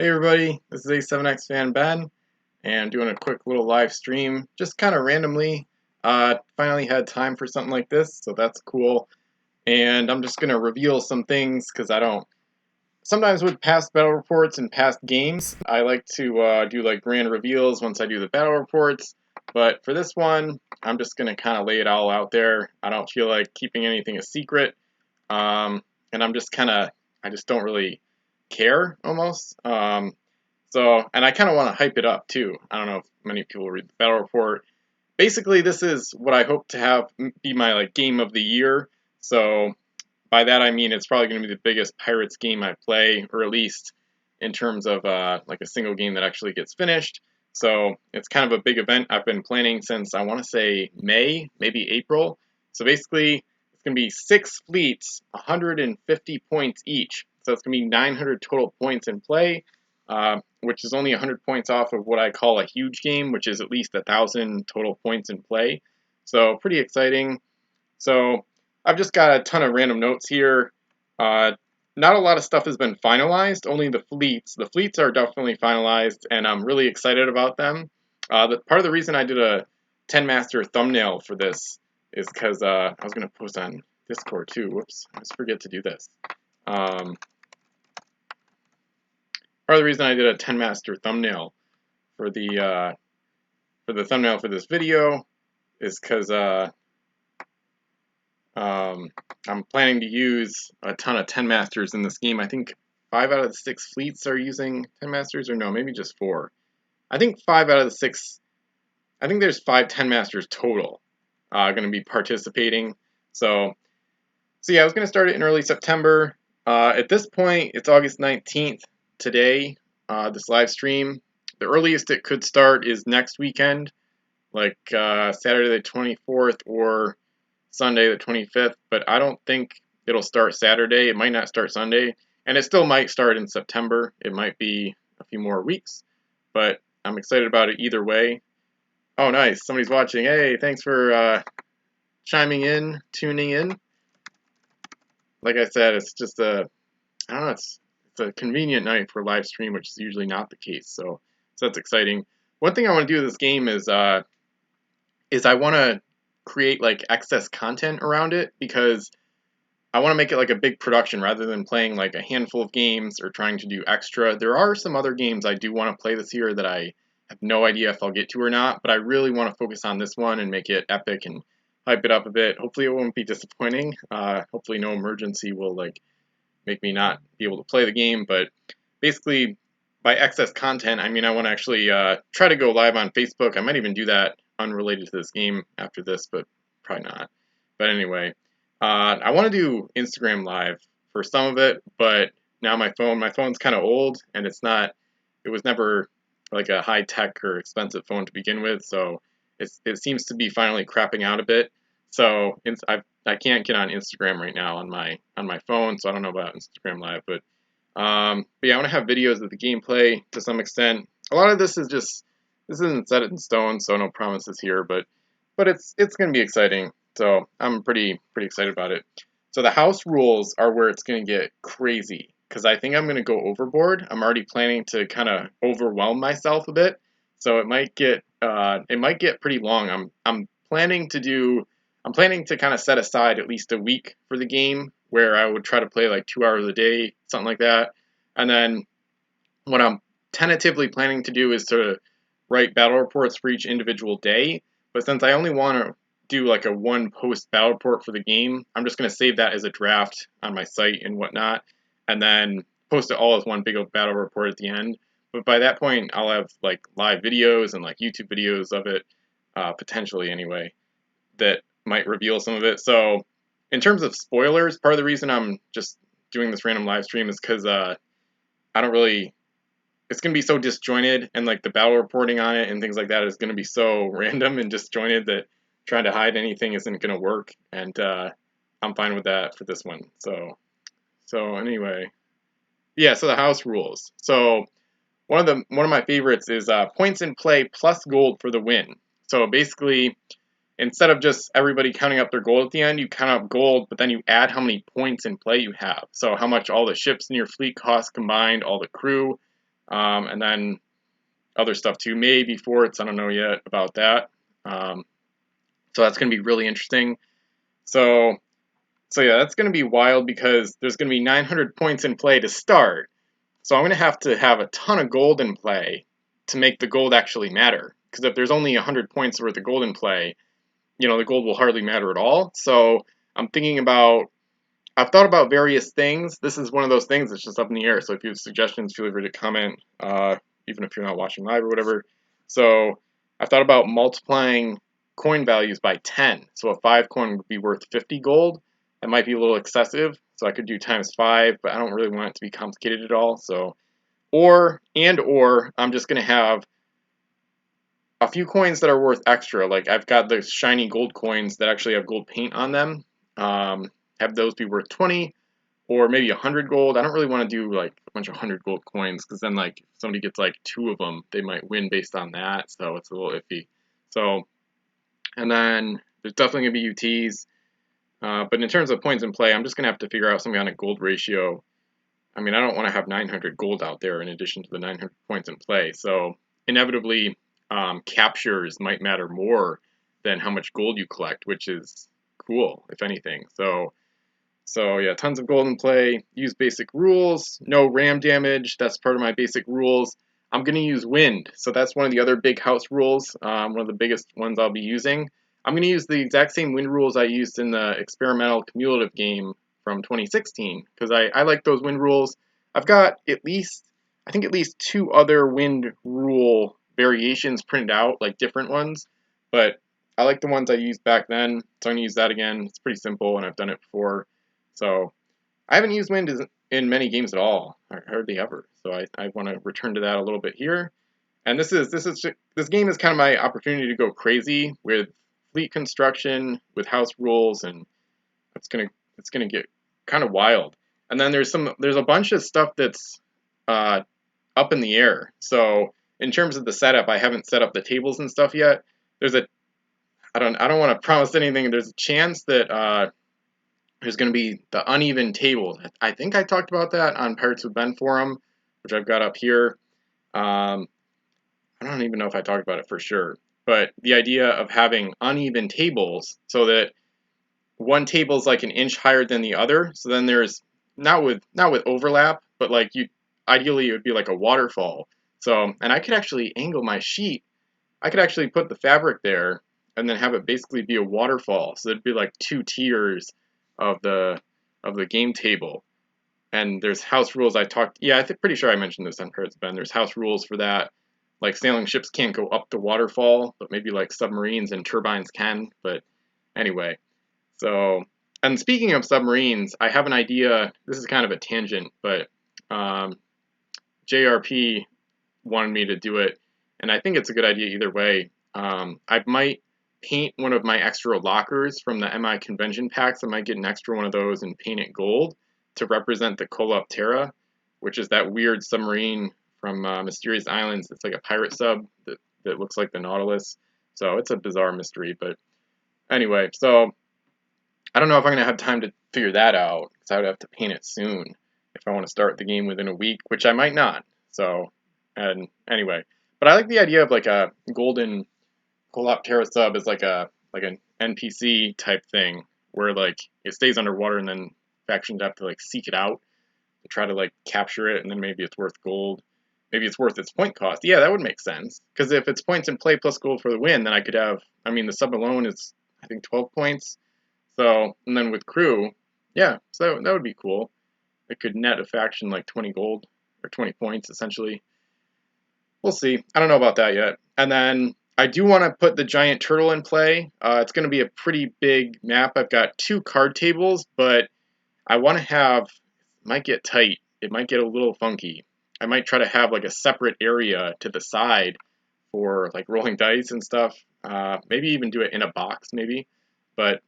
Hey everybody, this is A7X Fan Ben, and doing a quick little live stream, just kind of randomly. Finally had time for something like this, so that's cool. And I'm just gonna reveal some things because I don't. Sometimes with past battle reports and past games, I like to do like grand reveals once I do the battle reports. But for this one, I'm just gonna kind of lay it all out there. I don't feel like keeping anything a secret, and I just don't really care almost. And I kind of want to hype it up too. I don't know if many people read the battle report. Basically, this is what I hope to have be my like game of the year. So by that I mean it's probably going to be the biggest Pirates game I play, or at least in terms of like a single game that actually gets finished. So it's kind of a big event I've been planning since I want to say May, maybe April. So basically, it's going to be 6 fleets, 150 points each. So it's going to be 900 total points in play, which is only 100 points off of what I call a huge game, which is at least 1,000 total points in play. So pretty exciting. So I've just got a ton of random notes here. Not a lot of stuff has been finalized, only the fleets. The fleets are definitely finalized, and I'm really excited about them. Part of the reason I did a 10 master thumbnail for this is because I was going to post on Discord too. Whoops, I always forget to do this. Part of the reason I did a 10 master thumbnail for the thumbnail for this video is because I'm planning to use a ton of 10 masters in this game. I think 5 out of the 6 fleets are using 10 masters, or no, maybe just 4. I think 5 out of the 6. I think there's 5 10 masters total going to be participating. So yeah, I was going to start it in early September. At this point, it's August 19th today. This live stream. The earliest it could start is next weekend, like Saturday the 24th or Sunday the 25th, but I don't think it'll start Saturday. It might not start Sunday, and it still might start in September. It might be a few more weeks, but I'm excited about it either way. Oh, nice. Somebody's watching. Hey, thanks for chiming in, tuning in. Like I said, it's just I don't know, it's a convenient night for a live stream, which is usually not the case. So that's exciting. One thing I want to do with this game is I want to create like excess content around it, because I want to make it like a big production rather than playing like a handful of games or trying to do extra. There are some other games I do want to play this year that I have no idea if I'll get to or not, but I really want to focus on this one and make it epic and hype it up a bit. Hopefully it won't be disappointing. Hopefully no emergency will like make me not be able to play the game, but basically by excess content, I mean I want to actually try to go live on Facebook. I might even do that unrelated to this game after this, but probably not. But anyway, I want to do Instagram Live for some of it, but now my phone's kind of old, and it was never like a high tech or expensive phone to begin with, so it seems to be finally crapping out a bit. So I can't get on Instagram right now on my phone, so I don't know about Instagram Live, but yeah, I want to have videos of the gameplay to some extent. A lot of this isn't set in stone, so no promises here, but it's going to be exciting. So I'm pretty excited about it. So the house rules are where it's going to get crazy, because I think I'm going to go overboard. I'm already planning to kind of overwhelm myself a bit, so it might get pretty long. I'm planning to kind of set aside at least a week for the game, where I would try to play like 2 hours a day, something like that. And then what I'm tentatively planning to do is to write battle reports for each individual day. But since I only want to do like a one post battle report for the game, I'm just going to save that as a draft on my site and whatnot, and then post it all as one big battle report at the end. But by that point, I'll have like live videos and like YouTube videos of it, potentially anyway, that might reveal some of it. So in terms of spoilers, part of the reason I'm just doing this random live stream is because I don't really. It's going to be so disjointed, and like the battle reporting on it and things like that is going to be so random and disjointed that trying to hide anything isn't going to work, and I'm fine with that for this one. So anyway, yeah. So the house rules. So one of my favorites is points in play plus gold for the win. So basically, instead of just everybody counting up their gold at the end, you count up gold, but then you add how many points in play you have. So how much all the ships in your fleet cost combined, all the crew. and then other stuff too, maybe forts. I don't know yet about that. So that's going to be really interesting. So yeah, that's going to be wild because there's going to be 900 points in play to start. So I'm going to have a ton of gold in play to make the gold actually matter. Because if there's only 100 points worth of gold in play, the gold will hardly matter at all. So I'm thinking about, I've thought about various things. This is one of those things that's just up in the air. So if you have suggestions, feel free to comment, even if you're not watching live or whatever. So I've thought about multiplying coin values by 10. So a 5 coin would be worth 50 gold. That might be a little excessive. So I could do times 5, but I don't really want it to be complicated at all. So, or I'm just going to have a few coins that are worth extra. Like I've got the shiny gold coins that actually have gold paint on them. Have those be worth 20 or maybe 100 gold. I don't really want to do like a bunch of 100 gold coins because then like if somebody gets like 2 of them, they might win based on that. So it's a little iffy. So, and then there's definitely going to be UTs. But in terms of points in play, I'm just going to have to figure out some kind of gold ratio. I mean, I don't want to have 900 gold out there in addition to the 900 points in play. So inevitably, captures might matter more than how much gold you collect, which is cool, if anything. So yeah, tons of gold in play. Use basic rules. No ram damage. That's part of my basic rules. I'm going to use wind. So that's one of the other big house rules. One of the biggest ones I'll be using. I'm going to use the exact same wind rules I used in the experimental cumulative game from 2016 because I like those wind rules. I've got at least 2 other wind rule variations printed out, like different ones, but I like the ones I used back then, so I'm going to use that again. It's pretty simple and I've done it before. So I haven't used wind in many games at all, hardly ever. So I want to return to that a little bit here. And this game is kind of my opportunity to go crazy with fleet construction, with house rules, and it's gonna get kind of wild. And then there's a bunch of stuff that's up in the air. So in terms of the setup, I haven't set up the tables and stuff yet. I don't want to promise anything. There's a chance that there's going to be the uneven table. I think I talked about that on Pirates with Ben forum, which I've got up here. I don't even know if I talked about it for sure, but the idea of having uneven tables so that one table is like an inch higher than the other. So then there's not with overlap, but like ideally it would be like a waterfall. So, and I could actually angle my sheet. I could actually put the fabric there and then have it basically be a waterfall. So it'd be like 2 tiers of the game table. And there's house rules. Pretty sure I mentioned this on Cards Ben. There's house rules for that. Like sailing ships can't go up the waterfall, but maybe like submarines and turbines can. But anyway, so, and speaking of submarines, I have an idea. This is kind of a tangent, but JRP wanted me to do it, and I think it's a good idea either way. I might paint one of my extra lockers from the MI convention packs. I might get an extra one of those and paint it gold to represent the Coloptera, which is that weird submarine from Mysterious Islands. It's like a pirate sub that looks like the Nautilus. So it's a bizarre mystery, but anyway, so I don't know if I'm going to have time to figure that out because I would have to paint it soon if I want to start the game within a week, which I might not. So, and anyway, but I like the idea of like a golden Coloptera sub as like an NPC type thing where like it stays underwater and then factions have to like seek it out to try to like capture it, and then maybe it's worth gold. Maybe it's worth its point cost. Yeah, that would make sense. Because if it's points in play plus gold for the win, then I could have, I mean, the sub alone is, I think, 12 points. So, and then with crew, yeah, so that would be cool. It could net a faction like 20 gold, or 20 points, essentially. We'll see. I don't know about that yet. And then I do want to put the giant turtle in play. It's going to be a pretty big map. I've got 2 card tables, but I want to have, it might get tight. It might get a little funky. I might try to have like a separate area to the side for like rolling dice and stuff. Maybe even do it in a box, maybe. But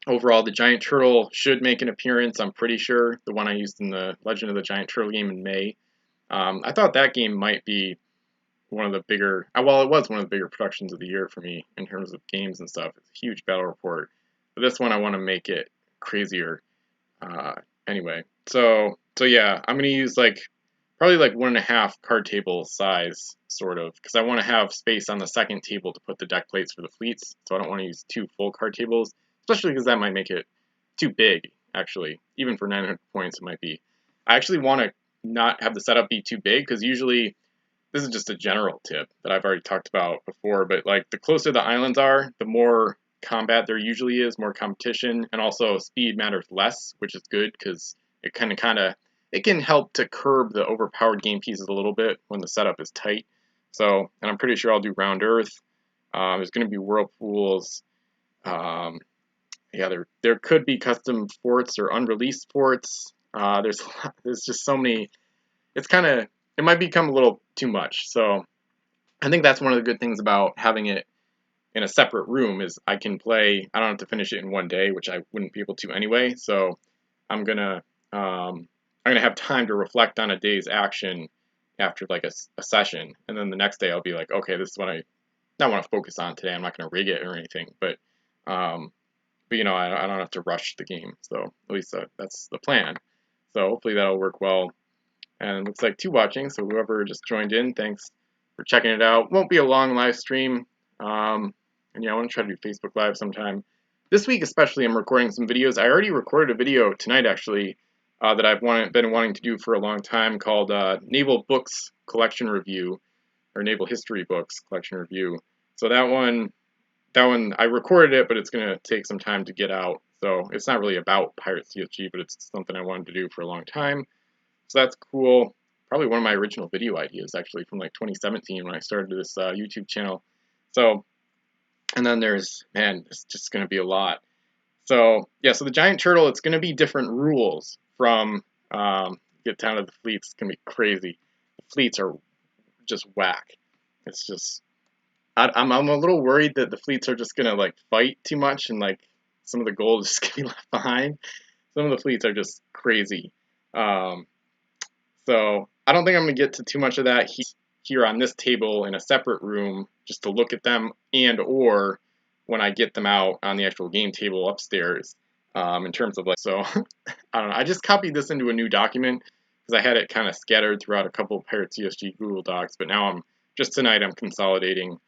overall, the giant turtle should make an appearance, I'm pretty sure. The one I used in the Legend of the Giant Turtle game in May. I thought that game might be one of the bigger, well, it was one of the bigger productions of the year for me in terms of games and stuff. It's a huge battle report. But this one, I want to make it crazier. Anyway, so yeah, I'm going to use like probably like 1.5 card table size, sort of, because I want to have space on the second table to put the deck plates for the fleets, so I don't want to use 2 full card tables, especially because that might make it too big, actually. Even for 900 points, it might be. I actually want to not have the setup be too big, because usually, this is just a general tip that I've already talked about before, but like the closer the islands are, the more combat there usually is, more competition, and also speed matters less, which is good because it it can help to curb the overpowered game pieces a little bit when the setup is tight. So, and I'm pretty sure I'll do round earth. There's going to be whirlpools. Um, yeah, there could be custom forts or unreleased forts. There's just so many. It might become a little too much. So I think that's one of the good things about having it in a separate room is I can play. I don't have to finish it in one day, which I wouldn't be able to anyway. So I'm gonna have time to reflect on a day's action after like a session, and then the next day I'll be like, okay, this is what I not want to focus on today. I'm not gonna rig it or anything, um, but you know, I don't have to rush the game. So at least that's the plan. So hopefully that'll work well. And it looks like 2 watching, so whoever just joined in, thanks for checking it out. Won't be a long live stream. And yeah, I want to try to do Facebook Live sometime. This week especially, I'm recording some videos. I already recorded a video tonight, actually, that I've been wanting to do for a long time called Naval Books Collection Review, or Naval History Books Collection Review. So that one, I recorded it, but it's going to take some time to get out. So it's not really about Pirates CSG, but it's something I wanted to do for a long time. So that's cool. Probably one of my original video ideas, actually, from like 2017 when I started this YouTube channel. So, and then it's just going to be a lot. So, yeah, so the giant turtle, it's going to be different rules from, get down to the fleets. It's going to be crazy. The fleets are just whack. It's just, I'm a little worried that the fleets are just going to like fight too much and like some of the gold is just going to be left behind. Some of the fleets are just crazy. So I don't think I'm going to get to too much of that here on this table in a separate room just to look at them, and or when I get them out on the actual game table upstairs, in terms of like, so I don't know. I just copied this into a new document because I had it kind of scattered throughout a couple of Pirates CSG Google Docs, but now tonight I'm consolidating.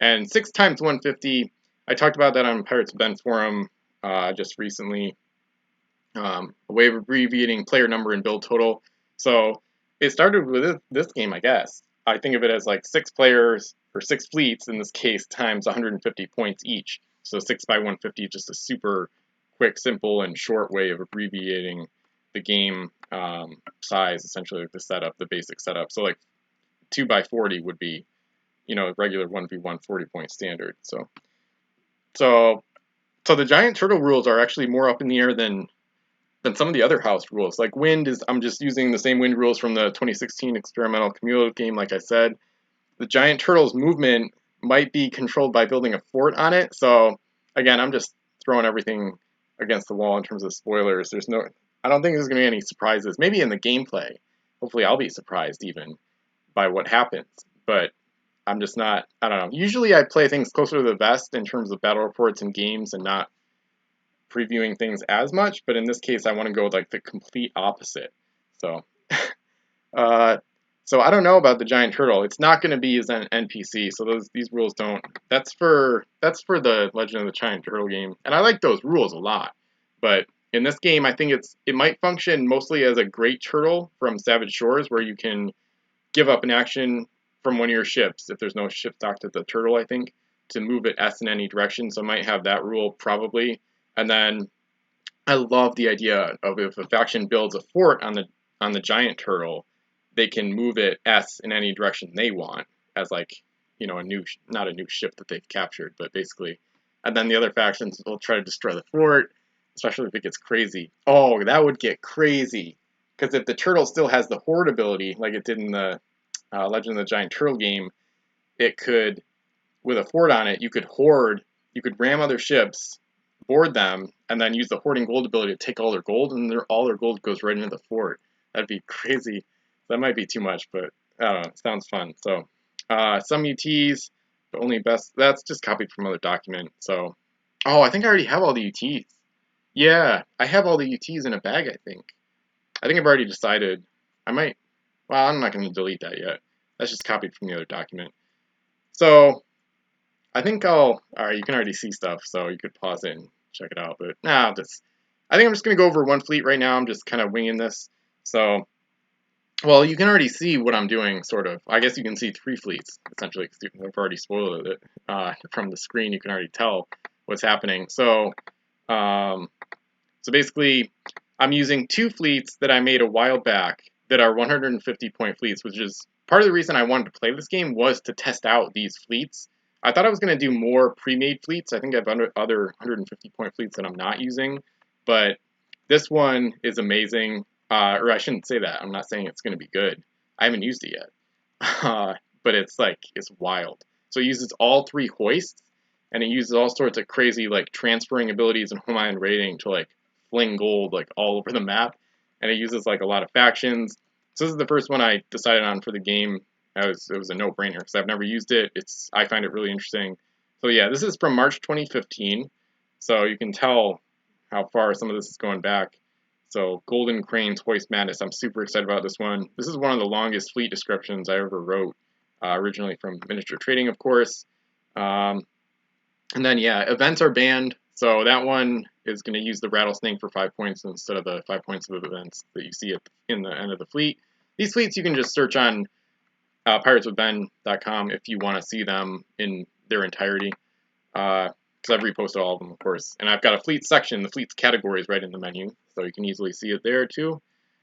And 6 times 150, I talked about that on Pirates Ben forum just recently. A way of abbreviating player number and build total. So it started with this game, I guess. I think of it as like 6 players, or 6 fleets in this case, times 150 points each. So 6 by 150 is just a super quick, simple, and short way of abbreviating the game size, essentially, like the basic setup. So like 2 by 40 would be, you know, regular 1v1 40-point standard. So the giant turtle rules are actually more up in the air than some of the other house rules. Like wind I'm just using the same wind rules from the 2016 experimental cumulative game, like I said. The giant turtle's movement might be controlled by building a fort on it. So again, I'm just throwing everything against the wall in terms of spoilers. I don't think there's going to be any surprises. Maybe in the gameplay. Hopefully I'll be surprised even by what happens. But I'm just not, I don't know. Usually I play things closer to the vest in terms of battle reports and games and not previewing things as much, but in this case I want to go with like the complete opposite. So so I don't know about the giant turtle. It's not going to be as an NPC, so these rules don't. That's for the Legend of the Giant Turtle game, and I like those rules a lot. But in this game, I think it might function mostly as a great turtle from Savage Shores, where you can give up an action from one of your ships if there's no ship docked at the turtle, I think, to move it S in any direction. So I might have that rule probably. And then I love the idea of if a faction builds a fort on the giant turtle, they can move it S in any direction they want as like, you know, not a new ship that they've captured, but basically. And then the other factions will try to destroy the fort, especially if it gets crazy. Oh, that would get crazy. Because if the turtle still has the horde ability, like it did in the Legend of the Giant Turtle game, it could, with a fort on it, you could ram other ships, board them, and then use the hoarding gold ability to take all their gold, and all their gold goes right into the fort. That'd be crazy. That might be too much, but I don't know. It sounds fun. So some UTs, but only best. That's just copied from another document. So, oh, I think I already have all the UTs. Yeah, I have all the UTs in a bag, I think. I've already decided. I might Well, I'm not going to delete that yet. That's just copied from the other document. So I think all right, you can already see stuff, so you could pause it and check it out. But nah, I think I'm just going to go over one fleet right now. I'm just kind of winging this. So, well, you can already see what I'm doing, sort of. I guess you can see 3 fleets, essentially, because I've already spoiled it. From the screen, you can already tell what's happening. Um, so basically, I'm using 2 fleets that I made a while back that are 150 point fleets, which is part of the reason I wanted to play this game was to test out these fleets. I thought I was going to do more pre-made fleets. I think I have other 150 point fleets that I'm not using, but this one is amazing. Or I shouldn't say that. I'm not saying it's going to be good. I haven't used it yet, but it's wild. So it uses all 3 hoists, and it uses all sorts of crazy like transferring abilities and home island rating to like fling gold like all over the map, and it uses like a lot of factions. So this is the first one I decided on for the game. It was a no-brainer because I've never used it. I find it really interesting. So yeah, this is from March 2015, so you can tell how far some of this is going back. So Golden Crane's Hoist Madness. I'm super excited about this one. This is one of the longest fleet descriptions I ever wrote, originally from Miniature Trading, of course. And then yeah, events are banned. So that one is going to use the rattlesnake for 5 points instead of the 5 points of events that you see in the end of the fleet. These fleets you can just search on pirateswithben.com if you want to see them in their entirety. Because I've reposted all of them, of course. And I've got a fleet section, the fleet's categories right in the menu, so you can easily see it there too.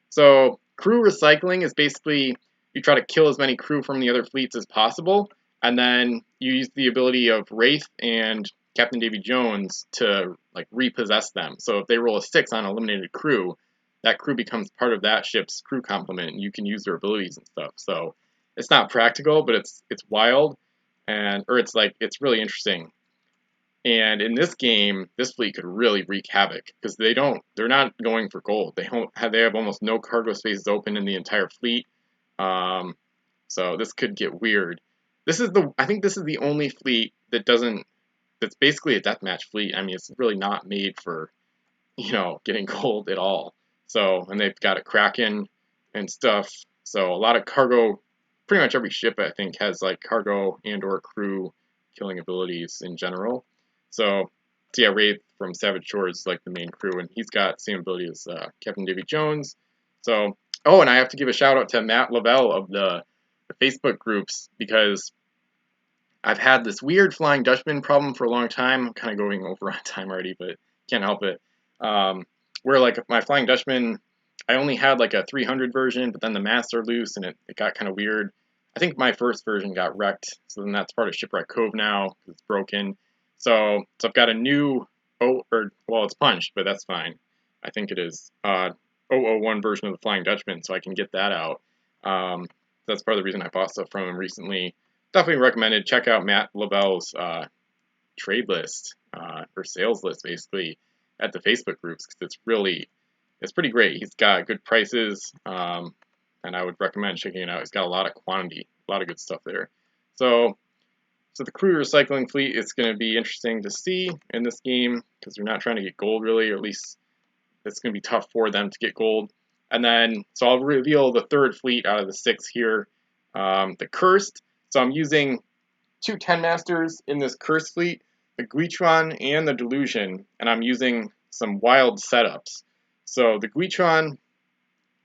So crew recycling is basically you try to kill as many crew from the other fleets as possible, and then you use the ability of Wraith and Captain Davy Jones to like repossess them. So if they roll a 6 on eliminated crew, that crew becomes part of that ship's crew complement, and you can use their abilities and stuff. So it's not practical, but it's wild, it's really interesting. And in this game, this fleet could really wreak havoc because they're not going for gold. They have almost no cargo spaces open in the entire fleet. Um, so this could get weird. I think this is the only fleet that's basically a deathmatch fleet. I mean, it's really not made for, getting gold at all. So, and they've got a Kraken and stuff. So a lot of cargo, pretty much every ship I think has like cargo and or crew killing abilities in general. So yeah, Wraith from Savage Shores is like the main crew, and he's got same ability as Captain Davy Jones. So, oh, and I have to give a shout out to Matt Lavelle of the Facebook groups because I've had this weird Flying Dutchman problem for a long time. I'm kind of going over on time already, but can't help it. Where like my Flying Dutchman, I only had like a 300 version, but then the masts are loose and it got kind of weird. I think my first version got wrecked, so then that's part of Shipwreck Cove now because it's broken. So I've got a new, it's punched, but that's fine. I think it is 001 version of the Flying Dutchman, so I can get that out. That's part of the reason I bought stuff from him recently. Definitely recommended. Check out Matt Lavelle's trade list or sales list, basically, at the Facebook groups because it's pretty great. He's got good prices, and I would recommend checking it out. He's got a lot of quantity, a lot of good stuff there. So the crew recycling fleet is going to be interesting to see in this game because they're not trying to get gold really, or at least it's going to be tough for them to get gold. And then, so I'll reveal the third fleet out of the 6 here, the Cursed. So I'm using 2 10 Masters in this Cursed fleet, the Guichuan and the Delusion, and I'm using some wild setups. So the Guichuan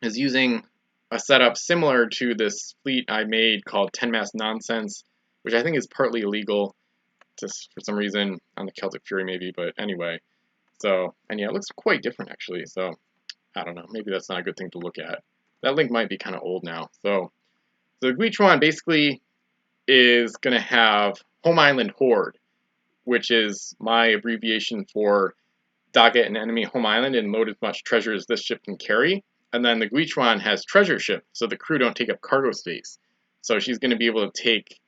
is using a setup similar to this fleet I made called 10 Mast Nonsense, which I think is partly illegal, just for some reason, on the Celtic Fury maybe, but anyway. So, and yeah, it looks quite different actually, so I don't know, maybe that's not a good thing to look at. That link might be kind of old now. So the Guichuan basically is going to have Home Island Horde, which is my abbreviation for docket an enemy home island and load as much treasure as this ship can carry. And then the Guichuan has treasure ship, so the crew don't take up cargo space. So she's going to be able to take,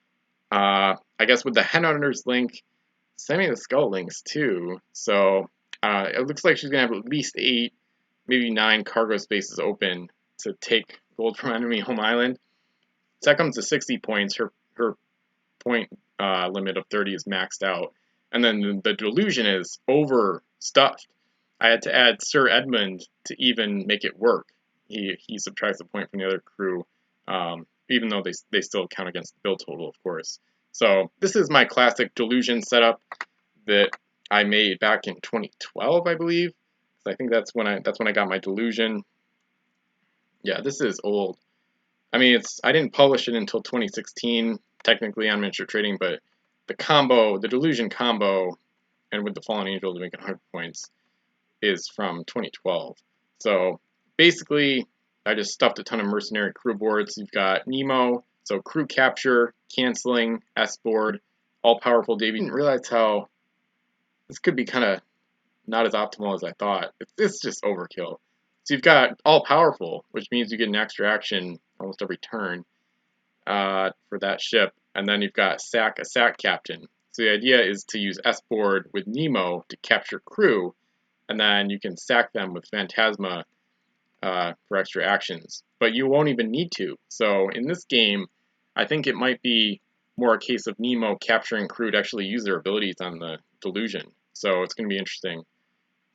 I guess with the Headhunters link, send me the Skull links too. So it looks like she's going to have at least 8, maybe 9 cargo spaces open to take gold from enemy home island. So that comes to 60 points. Her point limit of 30 is maxed out. And then the Delusion is overstuffed. I had to add Sir Edmund to even make it work. He subtracts a point from the other crew even though they still count against the build total, of course. So this is my classic delusion setup that I made back in 2012, I believe. I think that's when I got my delusion. Yeah, this is old. I mean, I didn't publish it until 2016, technically on Miniature Trading, but the delusion combo, and with the Fallen Angel to make 100 points, is from 2012. So basically, I just stuffed a ton of mercenary crew boards. You've got Nemo, so crew capture, canceling, S board, all powerful Davy. I didn't realize how this could be kind of not as optimal as I thought. It's just overkill. So you've got all powerful, which means you get an extra action almost every turn for that ship, and then you've got a sack captain. So the idea is to use S board with Nemo to capture crew, and then you can sack them with Phantasma for extra actions. But you won't even need to. So in this game, I think it might be more a case of Nemo capturing crew to actually use their abilities on the delusion. So it's going to be interesting.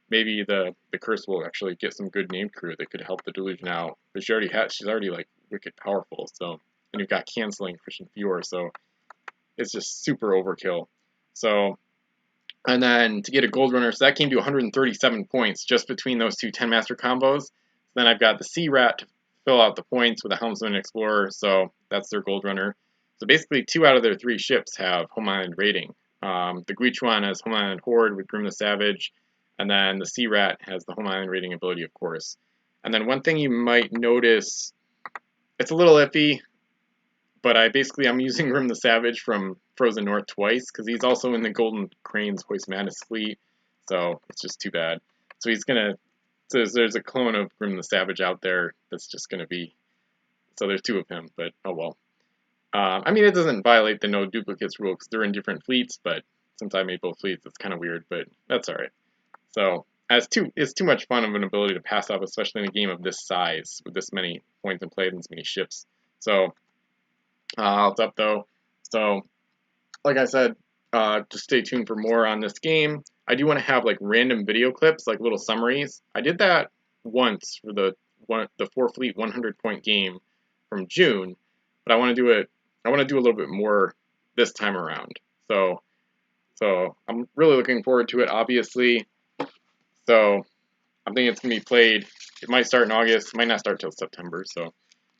Maybe the curse will actually get some good named crew that could help the delusion out. But she's already like wicked powerful. So, and you've got canceling Christian Fior, so it's just super overkill. So, and then to get a gold runner, so that came to 137 points just between those two 10 master combos. Then I've got the Sea Rat to fill out the points with a Helmsman Explorer, so that's their gold runner. So basically 2 out of their 3 ships have Home Island rating. The Guichuan has Home Island Horde with Grim the Savage, and then the Sea Rat has the Home Island rating ability, of course. And then one thing you might notice, it's a little iffy, but I'm using Grim the Savage from Frozen North twice, because he's also in the Golden Crane's Hoist Madness fleet, so it's just too bad. So there's a clone of Grim the Savage out there that's just gonna be, so there's 2 of him, but oh well. I mean, it doesn't violate the no duplicates rule because they're in different fleets, but since I made both fleets, it's kind of weird, but that's alright. So, it's too much fun of an ability to pass up, especially in a game of this size, with this many points in play and this many ships. So, it's up though. So, like I said, just stay tuned for more on this game. I do want to have like random video clips, like little summaries. I did that once for the 4 fleet 100 point game from June, but I want to do it. I want to do a little bit more this time around. So I'm really looking forward to it, obviously. So I'm thinking it's gonna be played. It might start in August. It might not start till September. So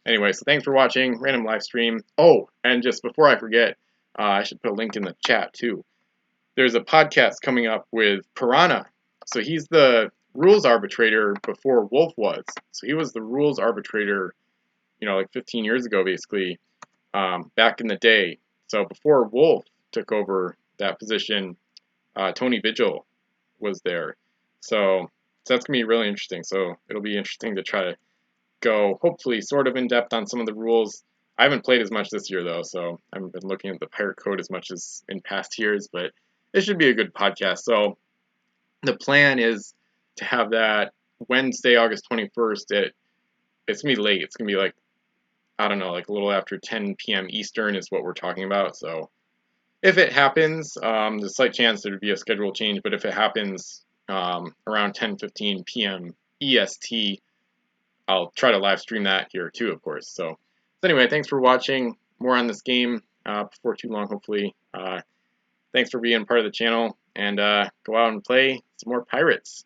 anyway, so thanks for watching. Random live stream. Oh, and just before I forget, I should put a link in the chat too. There's a podcast coming up with Piranha. So he's the rules arbitrator before Wolf was. So he was the rules arbitrator, like 15 years ago, basically, back in the day. So before Wolf took over that position, Tony Vigil was there. So that's going to be really interesting. So it'll be interesting to try to go, hopefully, sort of in depth on some of the rules. I haven't played as much this year, though, so I haven't been looking at the Pirate Code as much as in past years, but it should be a good podcast. So the plan is to have that Wednesday, August 21st. It's going to be late. It's going to be like, I don't know, like a little after 10 p.m. Eastern is what we're talking about. So if it happens, there's a slight chance there would be a schedule change, but if it happens around 10:15 p.m. EST, I'll try to live stream that here too, of course. So anyway, thanks for watching. More on this game before too long, hopefully. Thanks for being part of the channel, and go out and play some more Pirates.